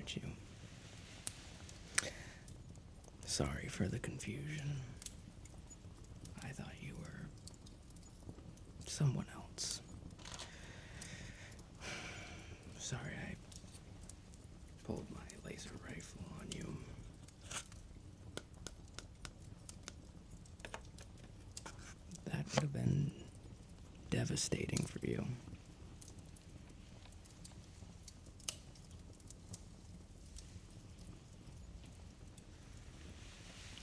meet you. Sorry for the confusion. I thought you were someone else. Sorry I pulled my laser rifle on you. That would have been devastating for you.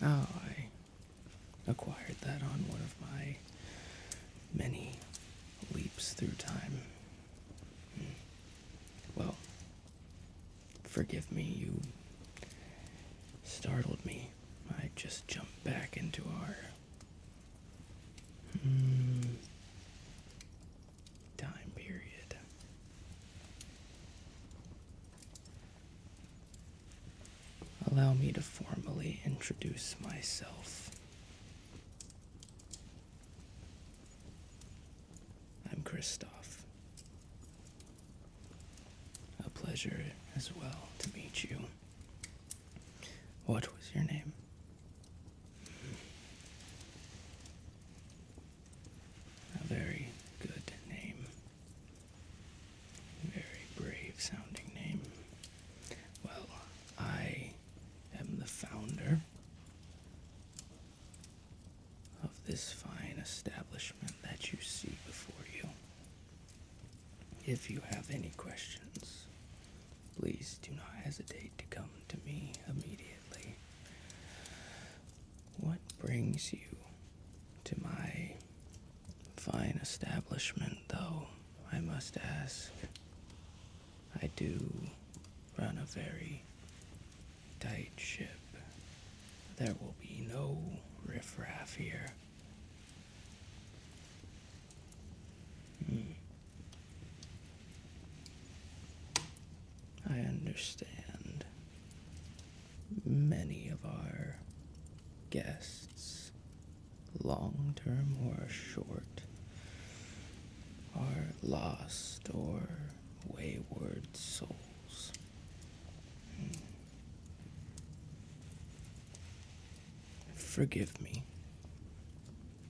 Oh, I acquired that on one of my many leaps through time. Well, forgive me, you startled me. I just jumped back into our time period. Allow me to formally introduce myself. I'm Christoph. A pleasure as well to meet you. What was your name? A very good name. Very brave sounding name. Well, I am the founder of this fine establishment that you see before you. If you have any questions, please do not hesitate to come to me immediately. What brings you to my fine establishment, though, I must ask? I do run a very tight ship. There will be no riffraff here. I understand many of our guests, long-term or short, are lost or wayward souls. Forgive me.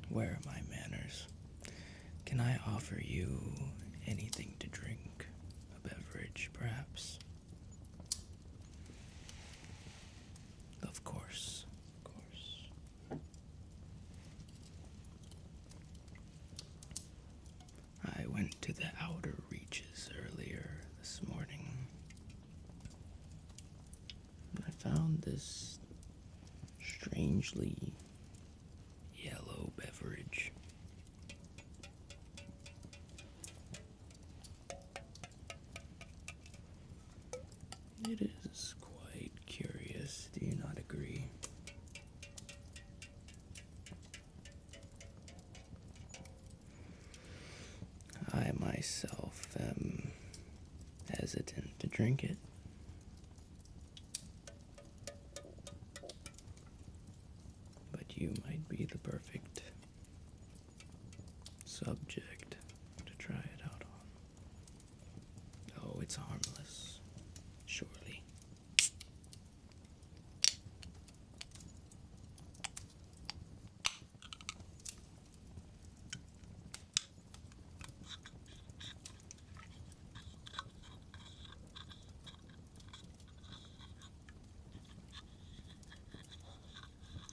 Where are my manners? Can I offer you anything to drink? A beverage, perhaps? Of course, of course. I went to the outer reaches earlier this morning. I found this strangely yellow beverage. It is quite curious, do you not agree? I myself am hesitant to drink it. But you might be the perfect subject to try it out on. Oh, it's harmless, surely.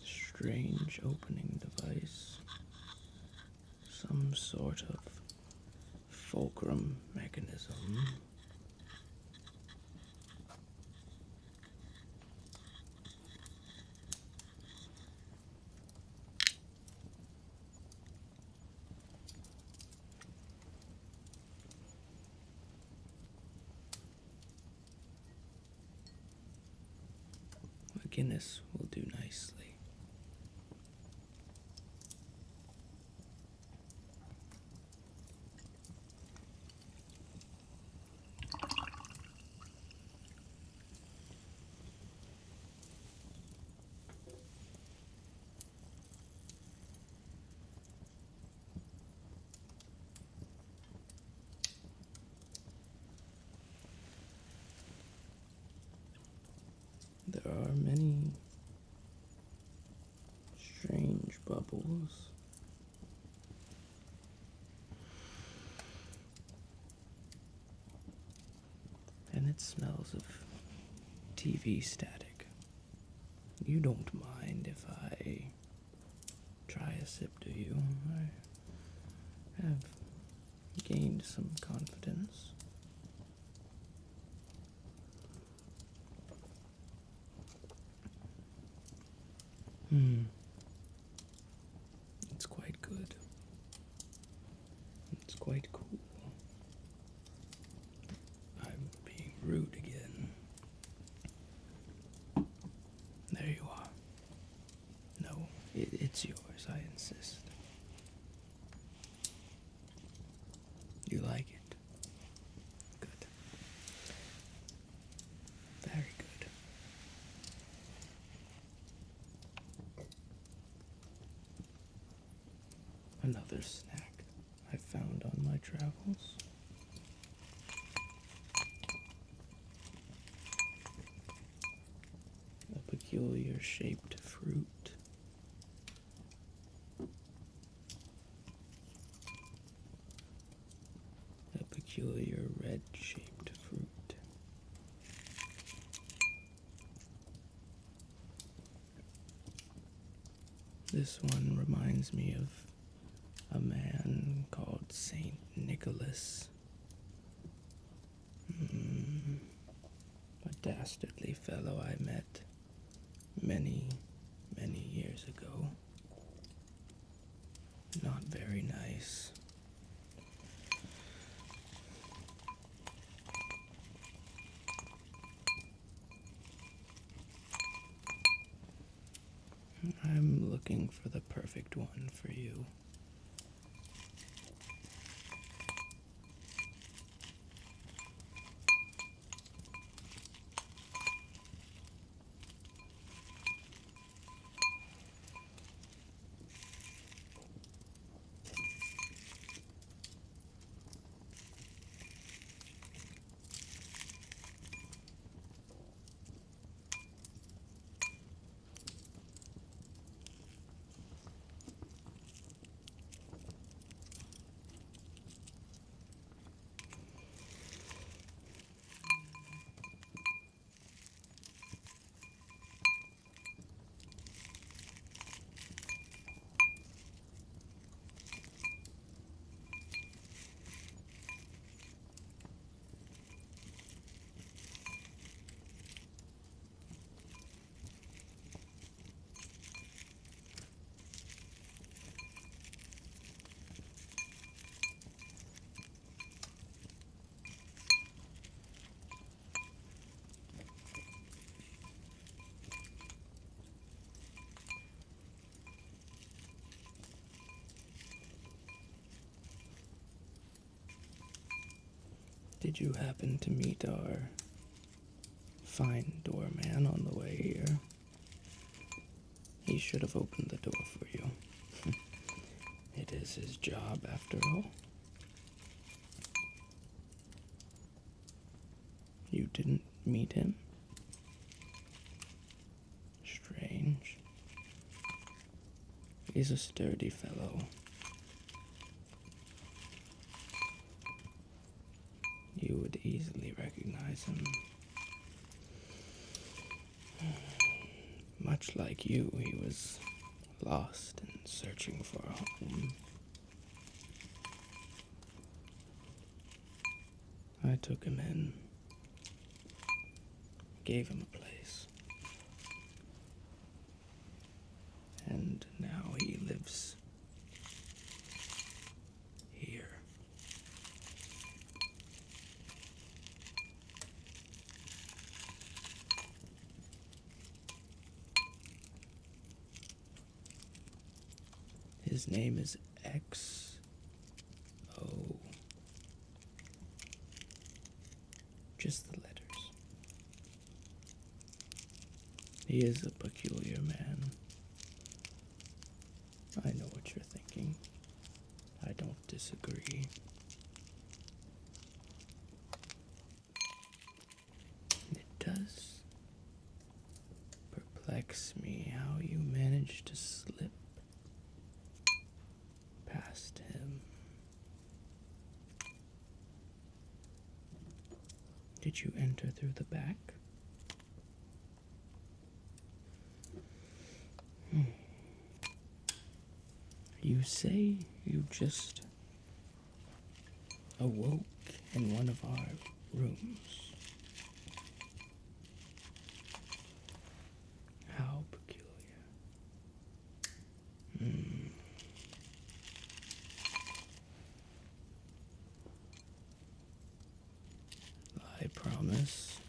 Strange opening device. Some sort of fulcrum mechanism. A Guinness will do nicely. There are many strange bubbles. And it smells of TV static. You don't mind if I try a sip, do you? I have gained some confidence. It's quite good. It's quite cool. I'm being rude again. There you are. No, it's yours, I insist. You like it? Good. Very good. Another snack I found on my travels. A peculiar shaped fruit. A peculiar red shaped fruit. This one reminds me of a man called Saint Nicholas. A dastardly fellow I met many, many years ago. Not very nice. I'm looking for the perfect one for you. Did you happen to meet our fine doorman on the way here? He should have opened the door for you. It is his job, after all. You didn't meet him? Strange. He's a sturdy fellow. You would easily recognize him. Much like you, he was lost and searching for a home. I took him in, gave him a place, and now he lives here. His name is X-O. Just the letters. He is a peculiar man. I know what you're thinking. I don't disagree. It does perplexes me how you managed to slip past him. Did you enter through the back? You say you just awoke in one of our rooms. How peculiar. I promise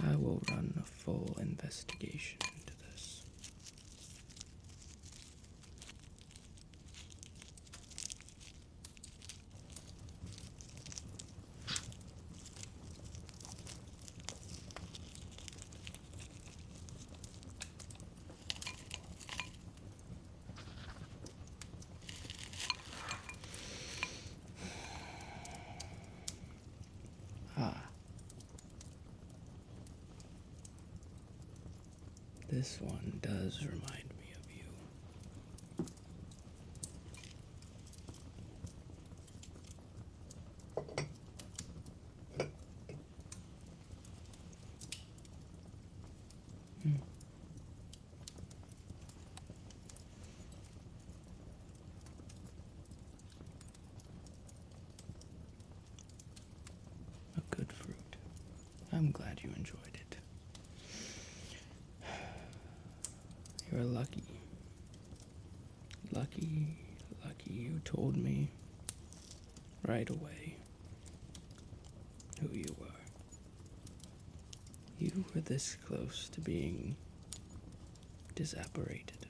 I will run a full investigation into this. This one does remind me of you. A good fruit. I'm glad you enjoyed it. You're lucky. Lucky you told me right away who you were. You were this close to being disapparated.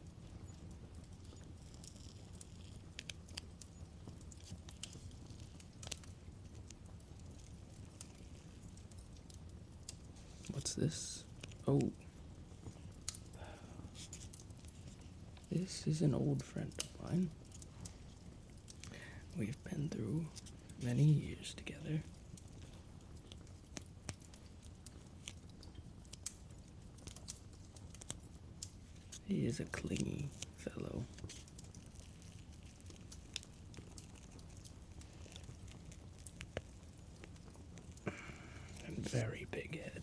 What's this? Oh. This is an old friend of mine. We've been through many years together. He is a clingy fellow. And very big-headed.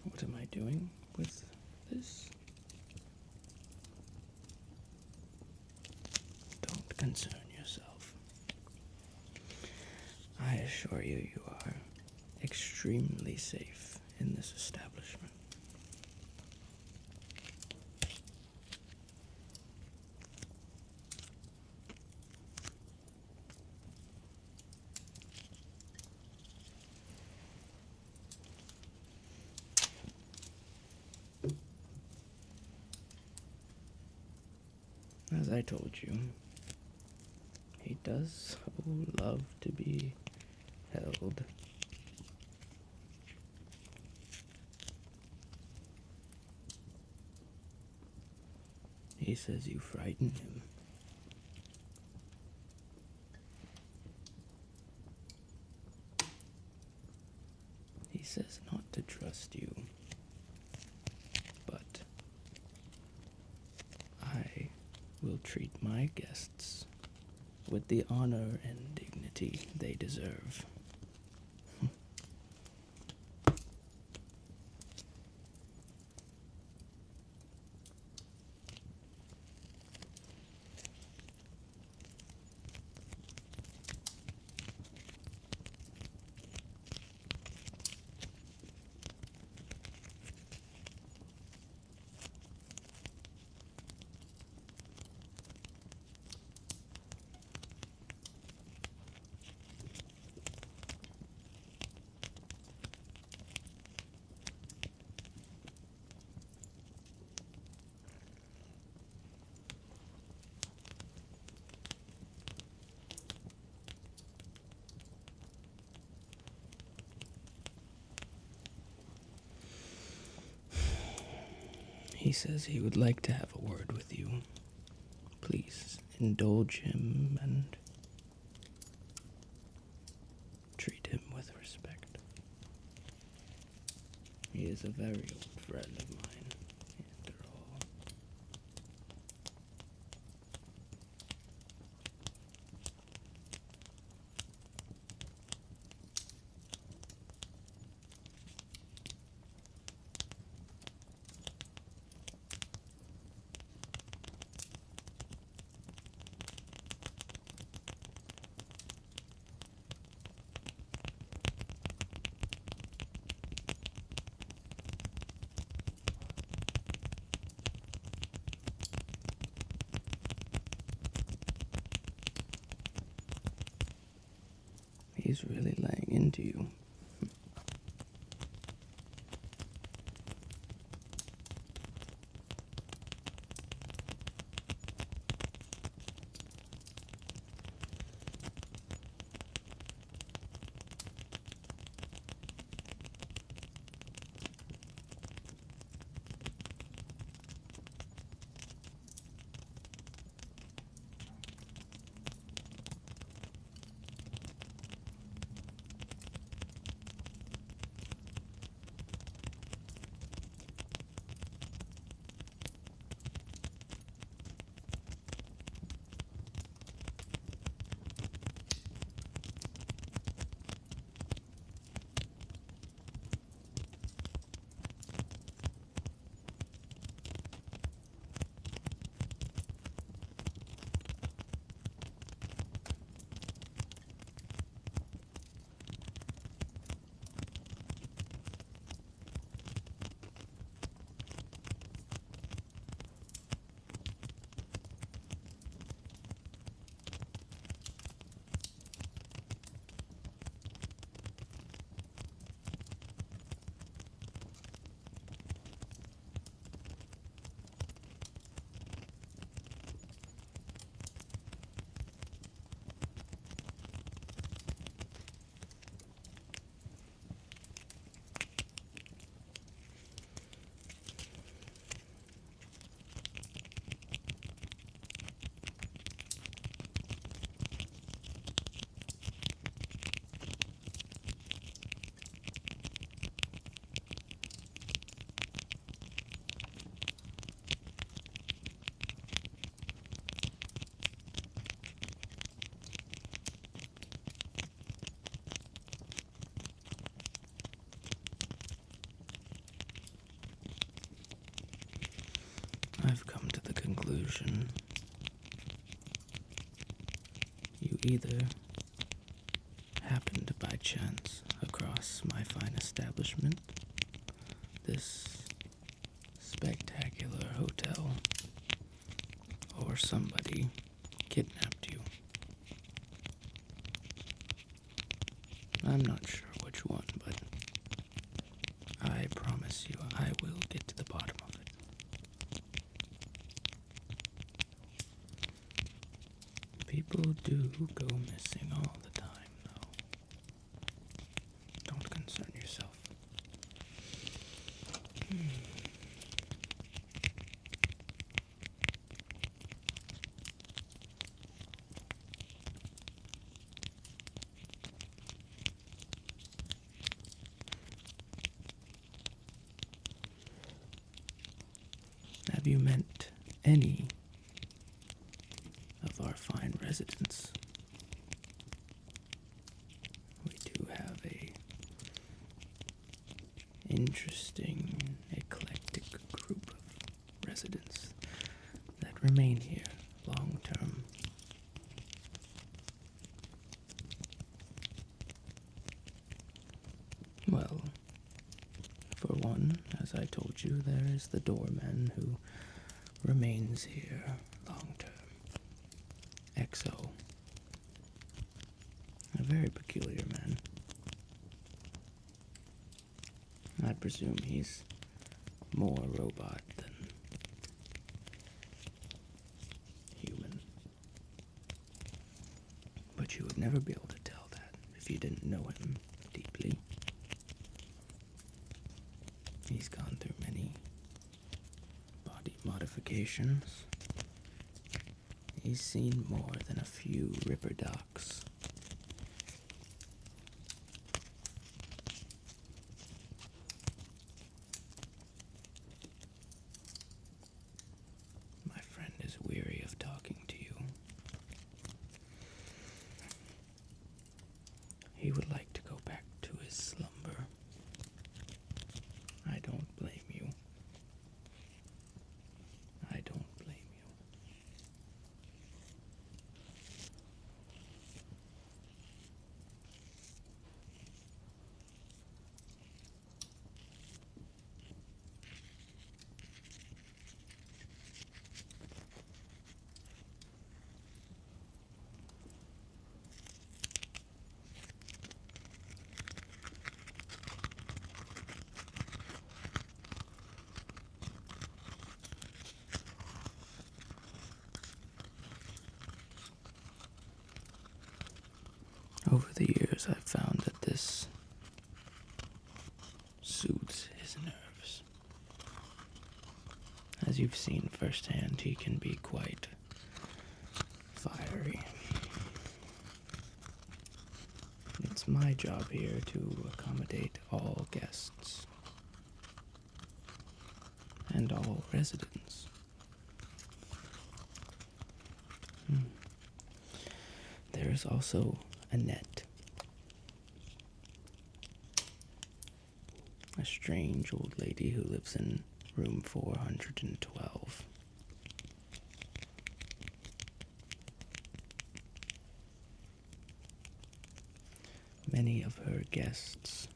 What am I doing with this? Don't concern yourself. I assure you, you are extremely safe in this establishment. As I told you, he does so love to be held. He says you frighten him. He says not to trust you, but I will treat my guests with the honor and dignity they deserve. says he would like to have a word with you. Please indulge him and treat him with respect. He is a very old friend of mine, after all. He's really laying into you. I've come to the conclusion you either happened by chance across my fine establishment, this spectacular hotel, or somebody kidnapped you. I'm not sure which one, but I promise you I will get to the bottom of it. People do go missing all the time, though. Don't concern yourself. Have you met any of our fine residents? We do have a interesting, eclectic group of residents that remain here long term. Well, for one, as I told you, there is the doorman who remains here long term. XO. A very peculiar man. I presume he's more robot than human. But you would never be able to tell that if you didn't know him deeply. He's gone through many modifications. He's seen more than a few ripper docs. My friend is weary of talking to you. He would like to go back to his slumber. I don't blame you. I don't blame you. Over the years, I've found that this soothes his nerves. As you've seen firsthand, he can be quite fiery. It's my job here to accommodate all guests and all residents. There is also Annette, a strange old lady who lives in room 412. Many of our guests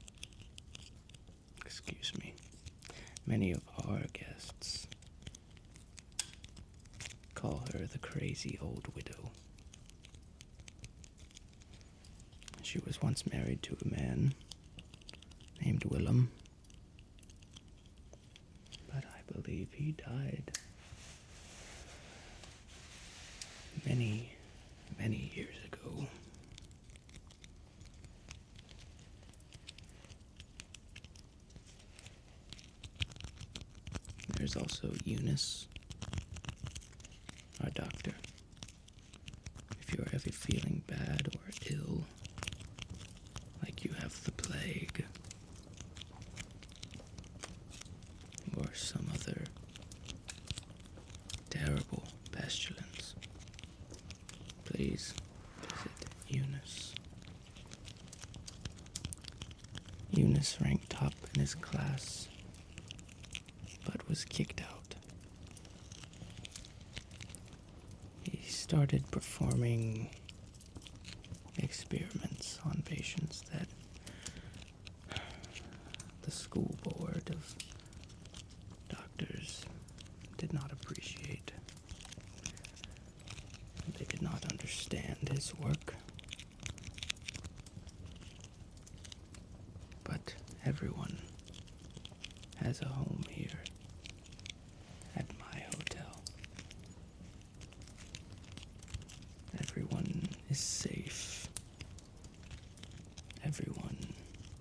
call her the crazy old widow. She was once married to a man named Willem, but I believe he died many, many years ago. There's also Eunice, our doctor. If you're ever feeling bad or ill, like you have the plague, or some other terrible pestilence, please visit Eunice. Eunice ranked top in his class, but was kicked out. He started performing experiments on patients that the school board of doctors did not appreciate. They did not understand his work. But everyone has a home here at my hotel. Everyone is safe. Everyone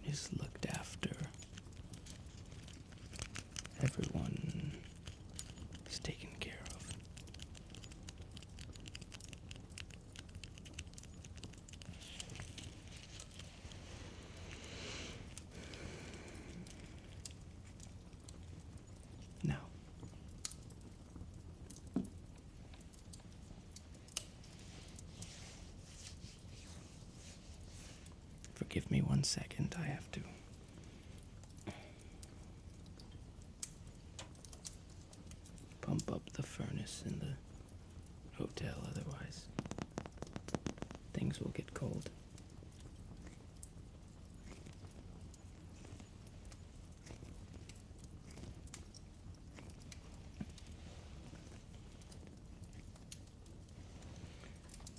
is looked after. Everyone is taken care of. Now, forgive me 1 second, I have to pump up the furnace in the hotel, otherwise things will get cold.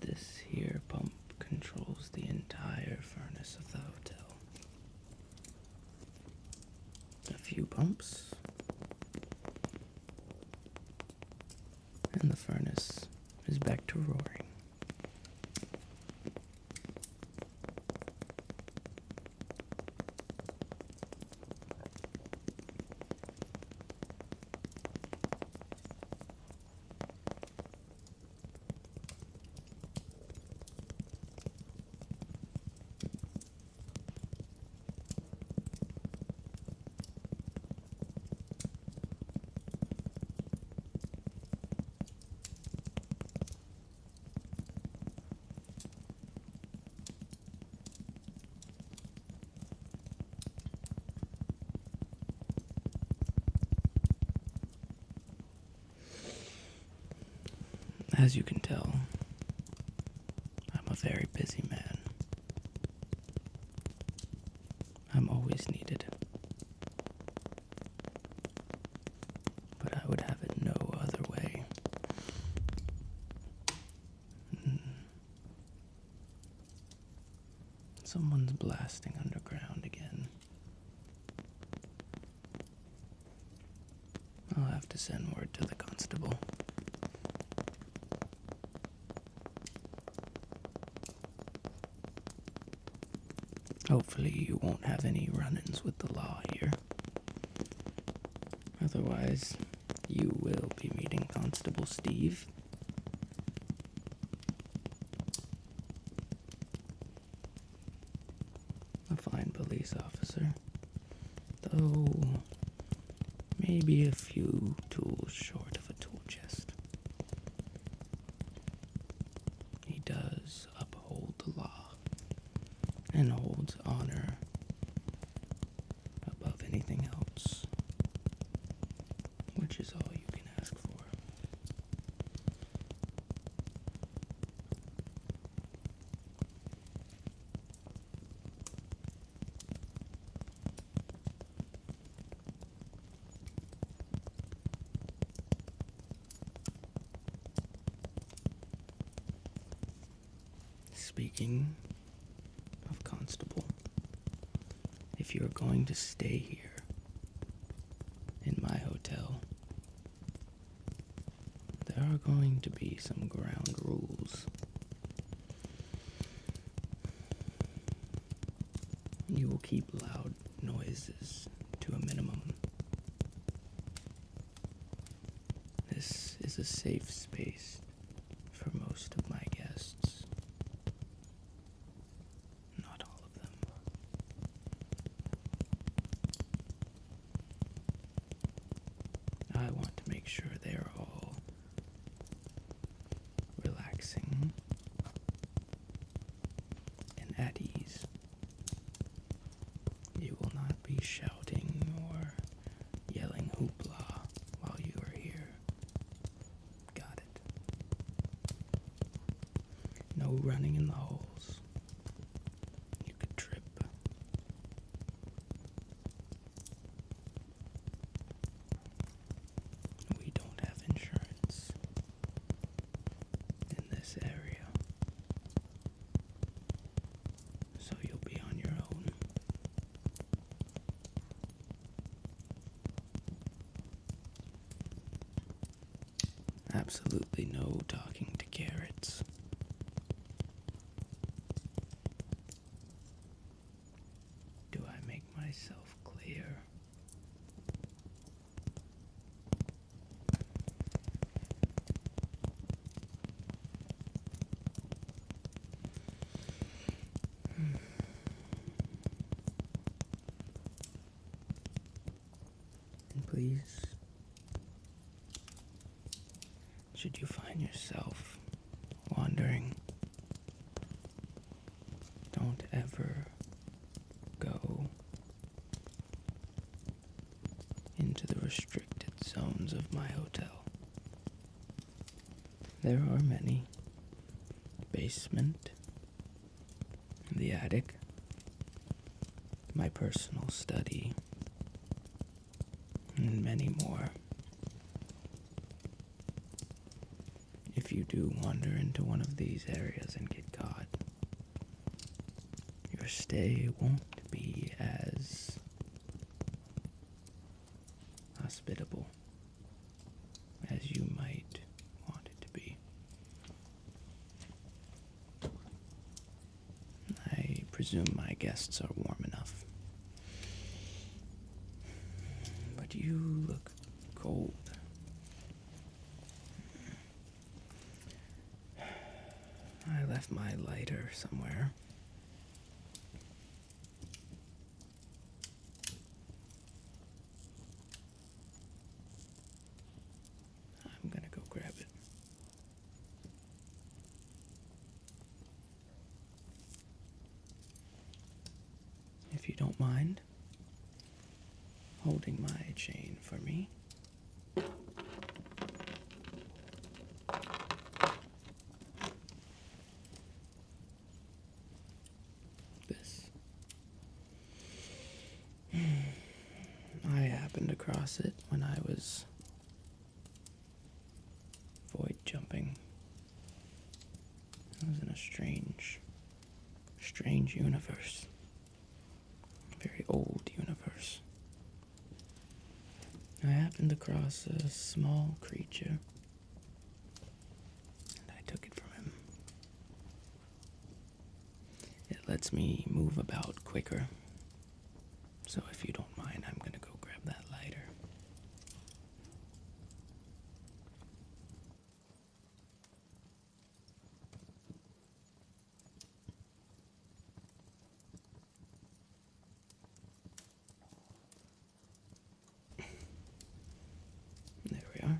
This here pump controls the entire furnace of the hotel. A few pumps, and the furnace is back to roaring. As you can tell, I'm a very busy man. I'm always needed. But I would have it no other way. Someone's blasting underground again. I'll have to send word to the constable. Hopefully you won't have any run-ins with the law here. Otherwise, you will be meeting Constable Steve. A fine police officer, though maybe a few tools short of a tool chest. He does uphold the law and holds honor above anything else, which is all you can ask for. Speaking of Constable, if you're going to stay here in my hotel, there are going to be some ground rules. You will keep loud noises to a minimum. This is a safe space for most of my guests. Not all of them. I want to make sure they're all relaxing and at ease. You will not be shouting or yelling hoopla while you are here. Got it. No running in the halls. You could trip. We don't have insurance in this area, so you'll be on your own. Absolutely no talking to carrots. Do I make myself clear? And please, should you find yourself wandering, don't ever go into the restricted zones of my hotel. There are many. Basement, the attic, my personal study, and many more. If you do wander into one of these areas and get caught, your stay won't be as hospitable as you might want it to be. I presume my guests are warm enough. But you look cold. I left my lighter somewhere. I'm gonna go grab it. If you don't mind holding my chain for me. across it when I was void jumping. I was in a strange universe. A very old universe. I happened across a small creature, and I took it from him. It lets me move about quicker, so if you don't mind, I'm gonna go grab that lighter. There we are.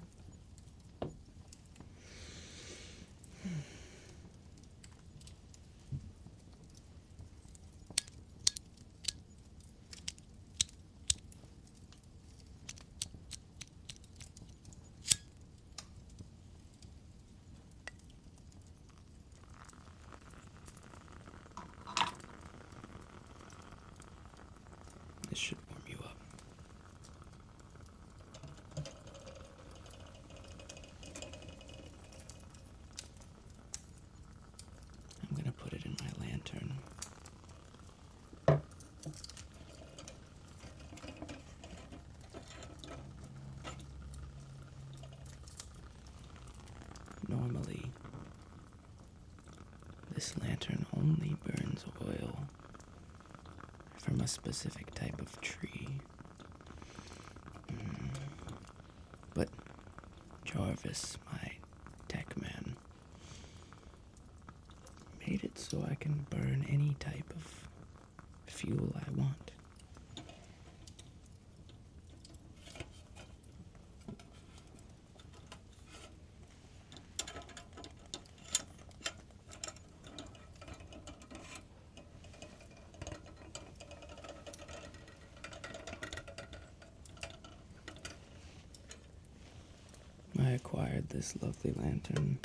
This should warm you up. I'm gonna put it in my lantern. Normally, this lantern only burns oil from a specific type of tree. But Jarvis, my tech man, made it so I can burn any type of fuel I want. I acquired this lovely lantern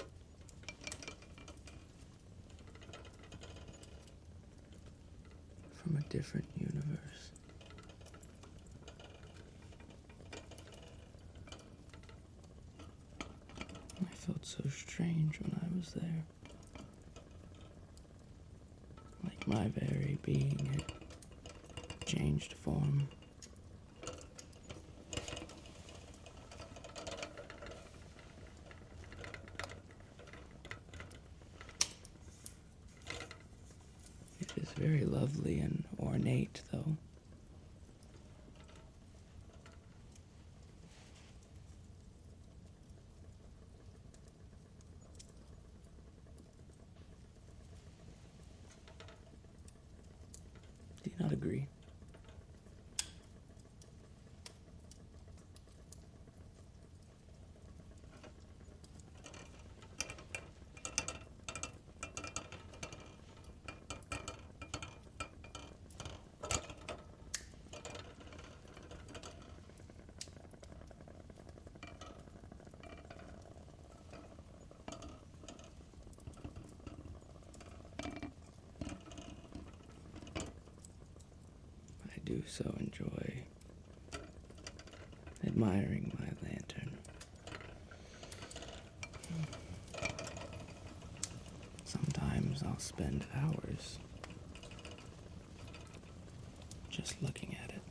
from a different universe. I felt so strange when I was there. Like my very being had changed form. It is very lovely and ornate, though. Do you not agree? I do so enjoy admiring my lantern. Sometimes I'll spend hours just looking at it.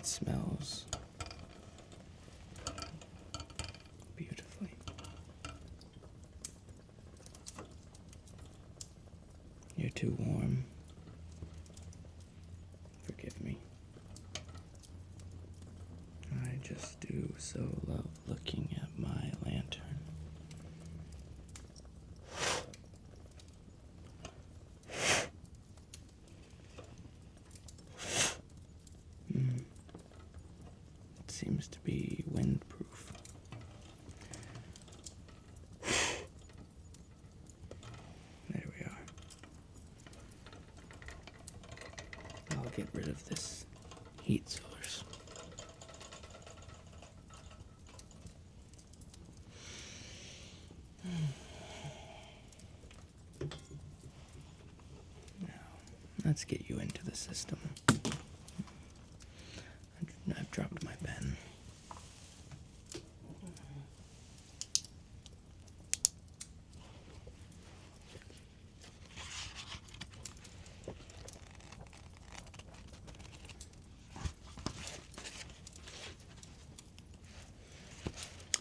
It smells beautifully. You're too warm. Forgive me. I just do so love looking at my lantern. It seems to be windproof. There we are. I'll get rid of this heat source. Now, let's get you into the system. I've dropped my pen.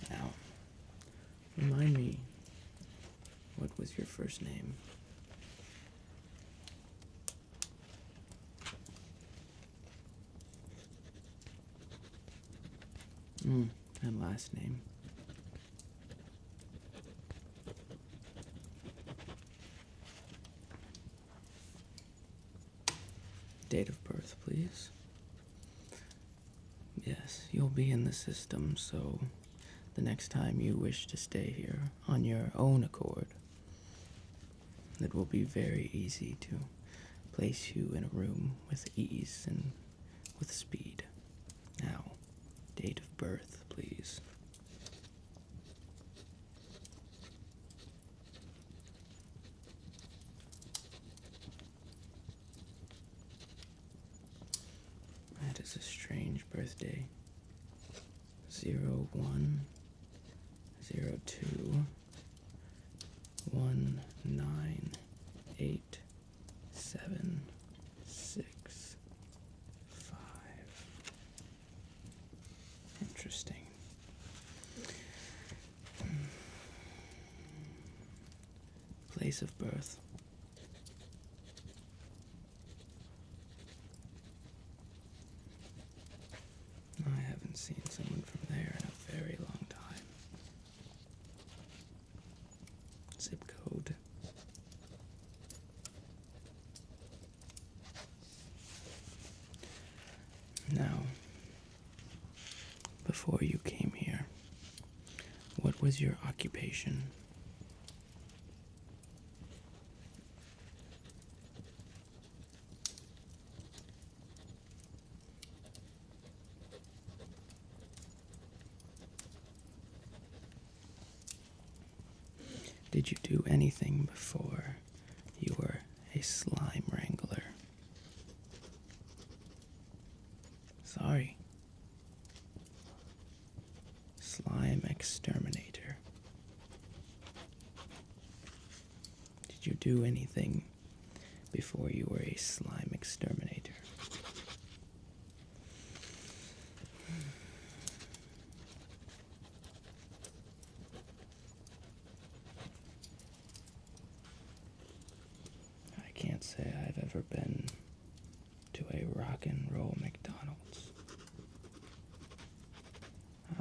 Now, remind me, what was your first name? And last name? Date of birth, please. Yes, you'll be in the system, so the next time you wish to stay here on your own accord, it will be very easy to place you in a room with ease and with speed. Now, date of birth, please. That is a strange birthday. 01/02/198765. Interesting. Place of birth. I haven't seen someone from there in a very long time. Zip code. Now, before you came here, what was your occupation? Did you do anything before you were a slime wrangler? Sorry. Slime exterminator. Did you do anything before you were a slime exterminator? I can't say I've ever been to a rock and roll McDonald's.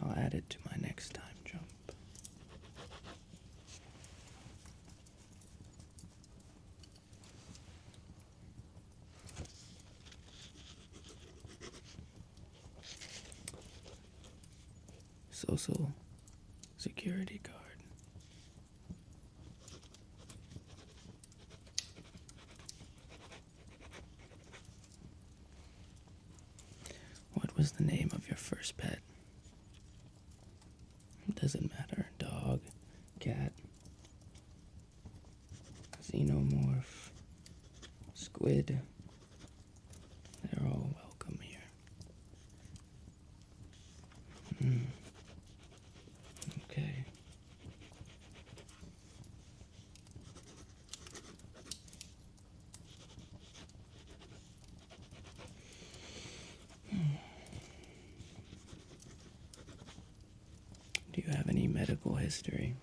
I'll add it to my next time jump. Social security card. What was the name of your first pet? It doesn't matter. Dog, cat, xenomorph, squid. They're all welcome here. Okay. medical history.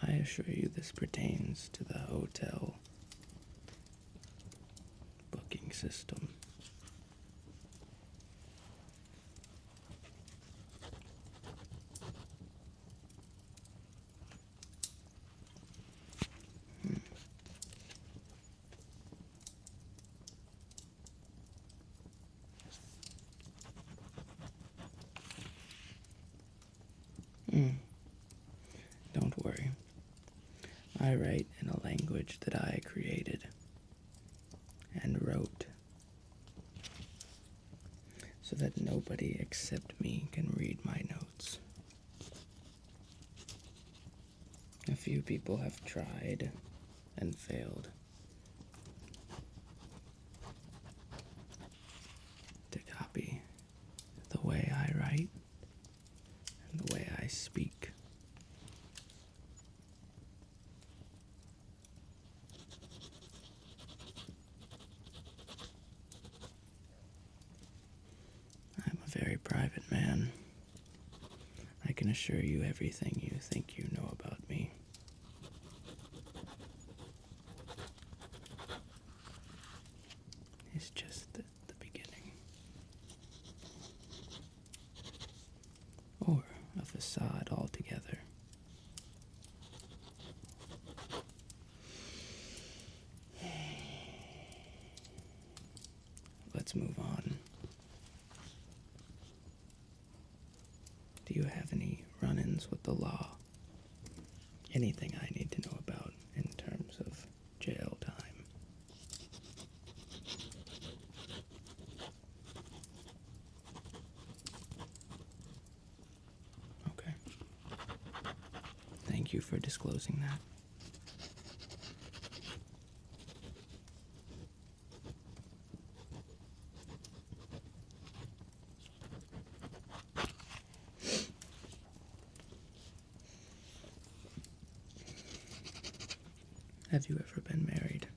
I assure you this pertains to the hotel booking system. Don't worry. I write in a language that I created and wrote so that nobody except me can read my notes. A few people have tried and failed to copy the way I write and the way I speak. I'm a very private man. I can assure you everything you think you know about me. It's just the beginning. Or a facade altogether. Let's move on. Do you have any run-ins with the law? Anything I need to know about in terms of jail time? Okay. Thank you for disclosing that. Have you ever been married?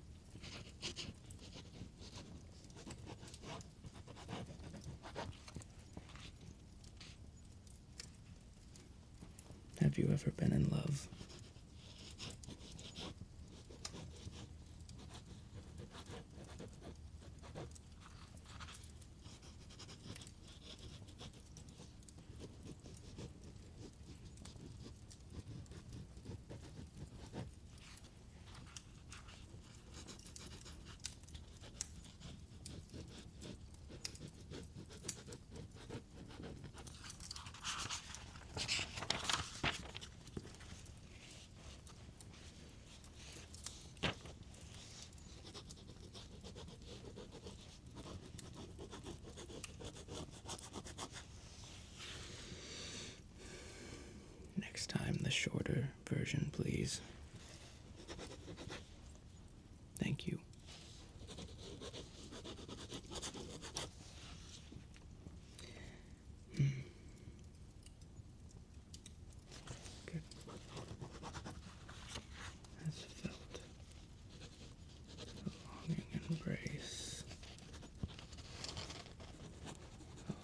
Have you ever been in love? Next time, the shorter version, please. Thank you. Good. Has felt the longing embrace of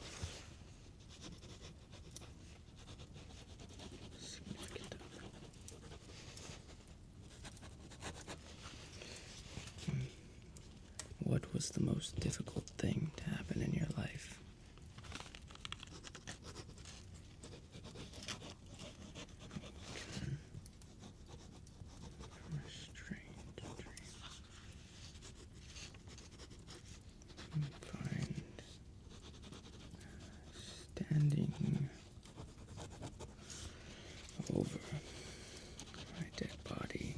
significant other. What was the most difficult thing to happen in your life? From a strange dream. Find standing over my dead body.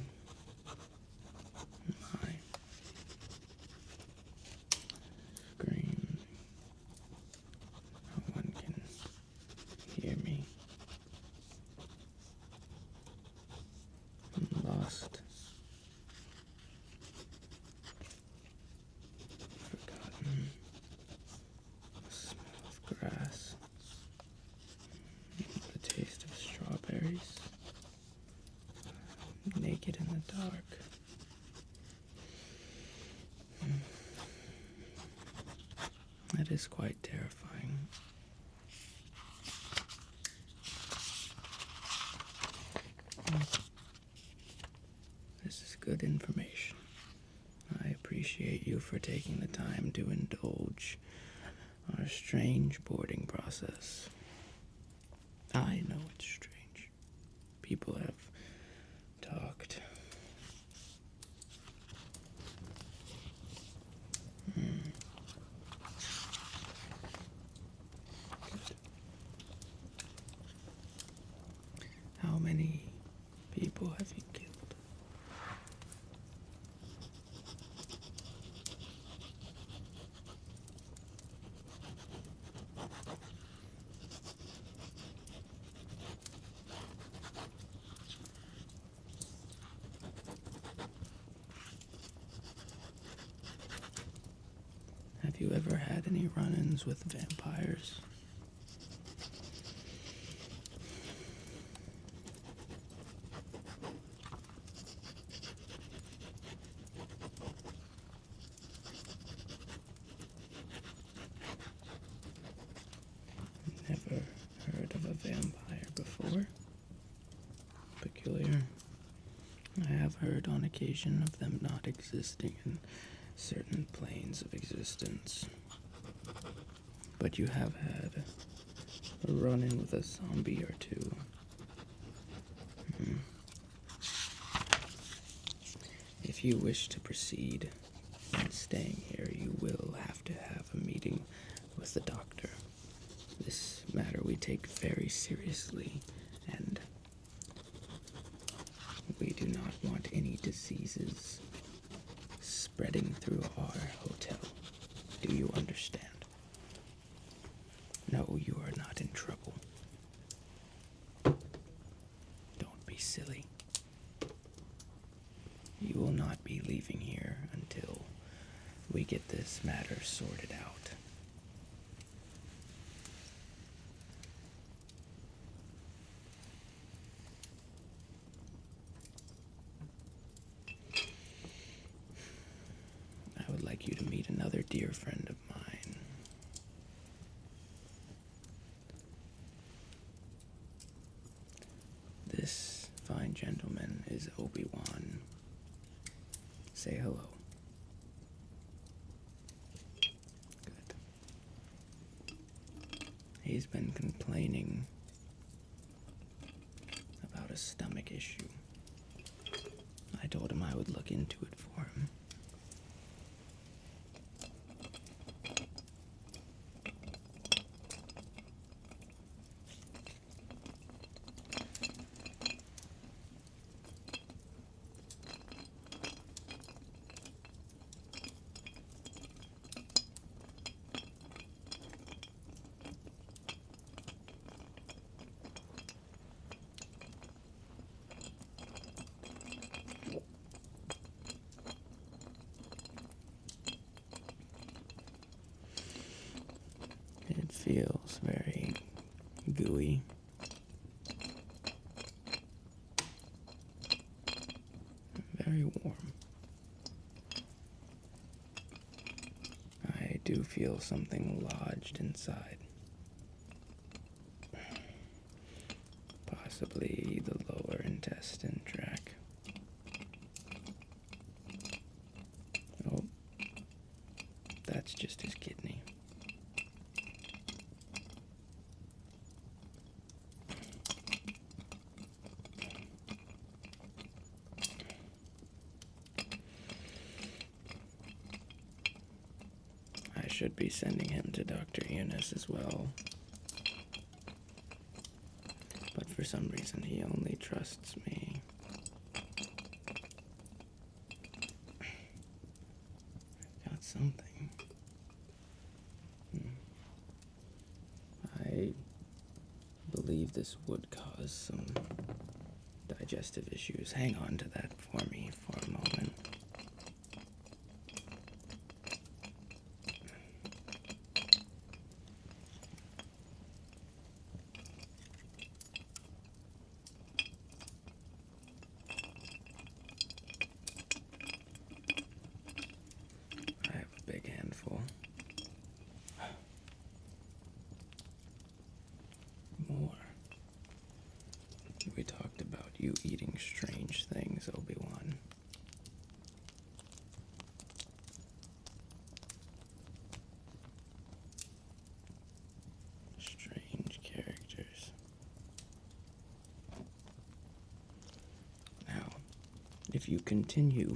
My scream. No one can hear me. I'm lost. Forgotten. The smell of grass. The taste of strawberries. Naked in the dark. That is quite terrifying. good information. I appreciate you for taking the time to indulge our strange boarding process. I know it's strange. People have talked. Good. How many people have you killed? Have you ever had any run-ins with vampires? Never heard of a vampire before? Peculiar. I have heard on occasion of them not existing in certain planes of existence. But you have had a run-in with a zombie or two. If you wish to proceed in staying here, you will have to have a meeting with the doctor. This matter we take very seriously, and we do not want any diseases spreading through our hotel. Do you understand? No, you are not in trouble. Don't be silly. You will not be leaving here until we get this matter sorted out. I would like you to meet another dear friend of mine. This fine gentleman is Obi-Wan. Say hello. Good. He's been complaining about a stomach issue. I told him I would look into it for him. It feels very gooey. Very warm. I do feel something lodged inside. Possibly the lower intestine tract. Oh, that's just his kidney. I should be sending him to Dr. Eunice as well. But for some reason he only trusts me. Got something. I believe this would cause some digestive issues. Hang on to that for me for a moment. I have a big handful. More. We talked about you eating strange things, Obi-Wan. if you continue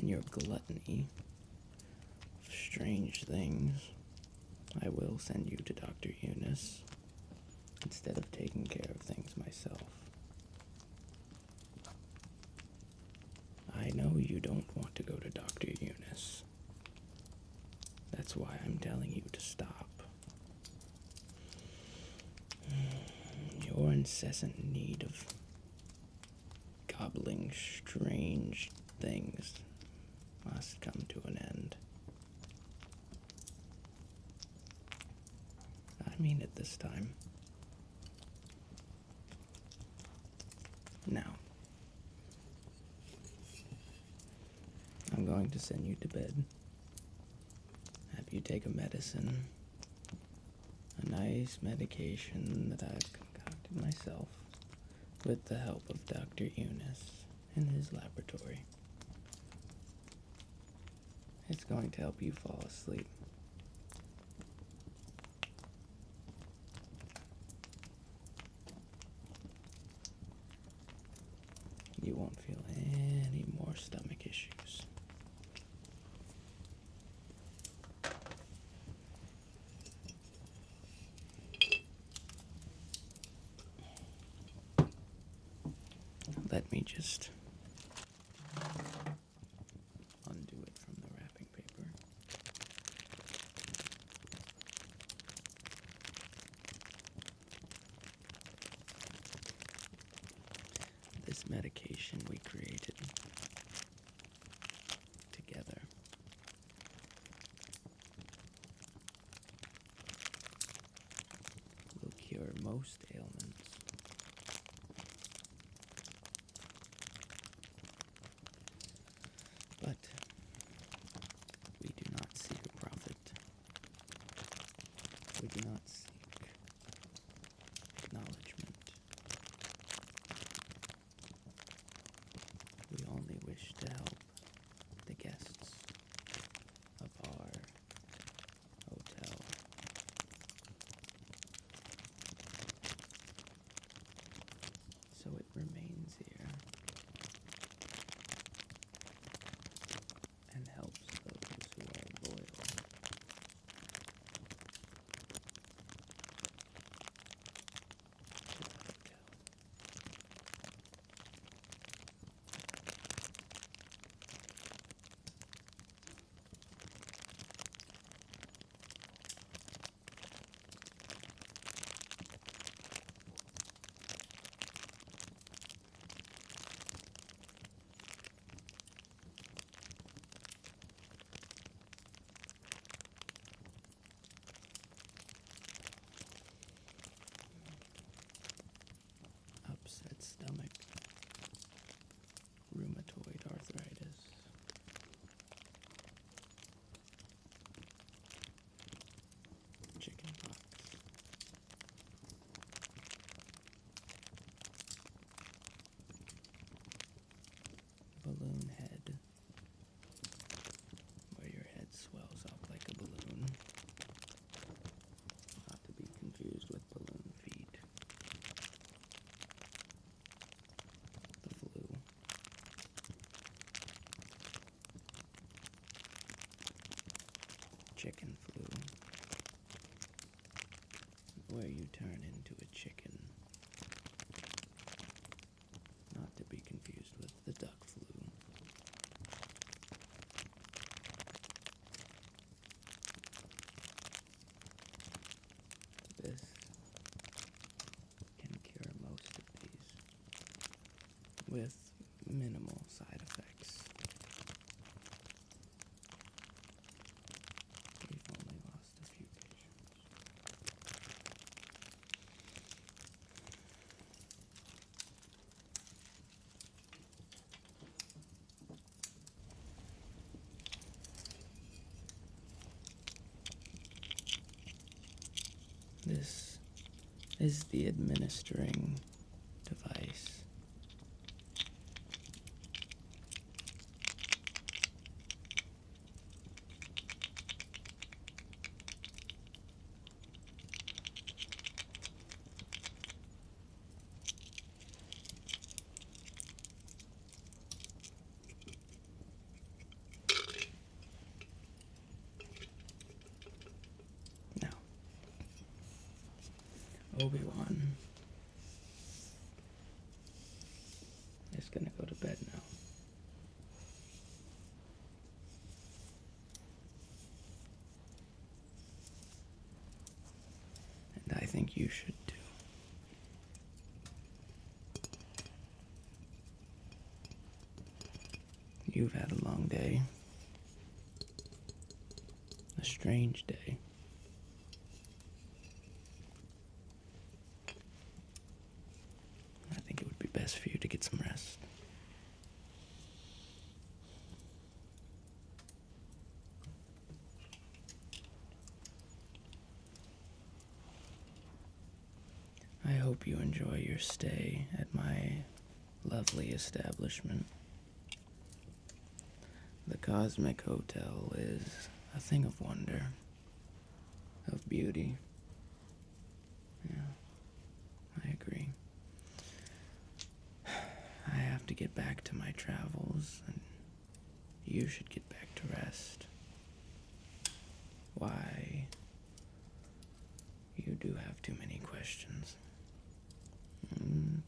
in your gluttony of strange things, I will send you to Dr. Eunice instead of taking care of things myself. I know you don't want to go to Dr. Eunice. That's why I'm telling you to stop. Your incessant need of gobbling strange things must come to an end. I mean it this time. Now, I'm going to send you to bed. Have you take a medicine. A nice medication that I've concocted myself with the help of Dr. Eunice in his laboratory. It's going to help you fall asleep. You won't feel any more stomach issues. Let me just undo it from the wrapping paper. This medication we created together will cure most ailments. But we do not seek a profit. We do not seek acknowledgement. We only wish to help the guests of our hotel. So it remains here and helps those who are loyal. To the hotel. Upset stomach, rheumatoid arthritis, chickenpox, balloon head, where your head swells up like a balloon, not to be confused with balloon feet. The flu. Chicken flu. Where you turn into a chicken. Not to be confused with the duck flu. This can cure most of these with minimal side effects. We've only lost a few patients. This is the administering device. Obi-Wan is gonna go to bed now. And I think you should too. You've had a long day. A strange day. I think it would be best for you to get some rest. I hope you enjoy your stay at my lovely establishment. The Cosmic Hotel is a thing of wonder, of beauty. Yeah, I agree. I have to get back to my travels, and you should get back to rest. Why? You do have too many questions.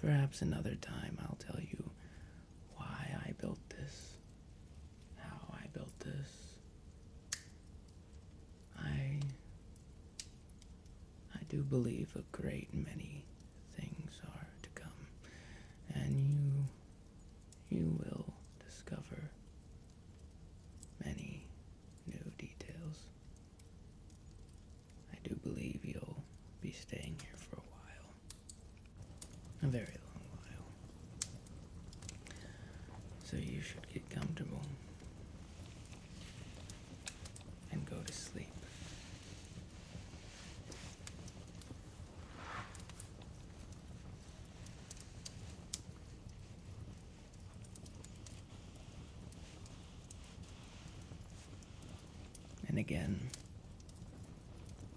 Perhaps another time I'll tell you why I built this, how I built this. I do believe a great many things are to come, and you will discover many new details. I do believe you'll be staying here for a while. A very long while. So you should get comfortable and go to sleep. And again,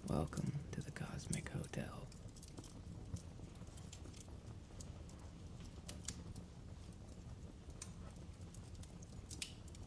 welcome to the Cosmic Hotel.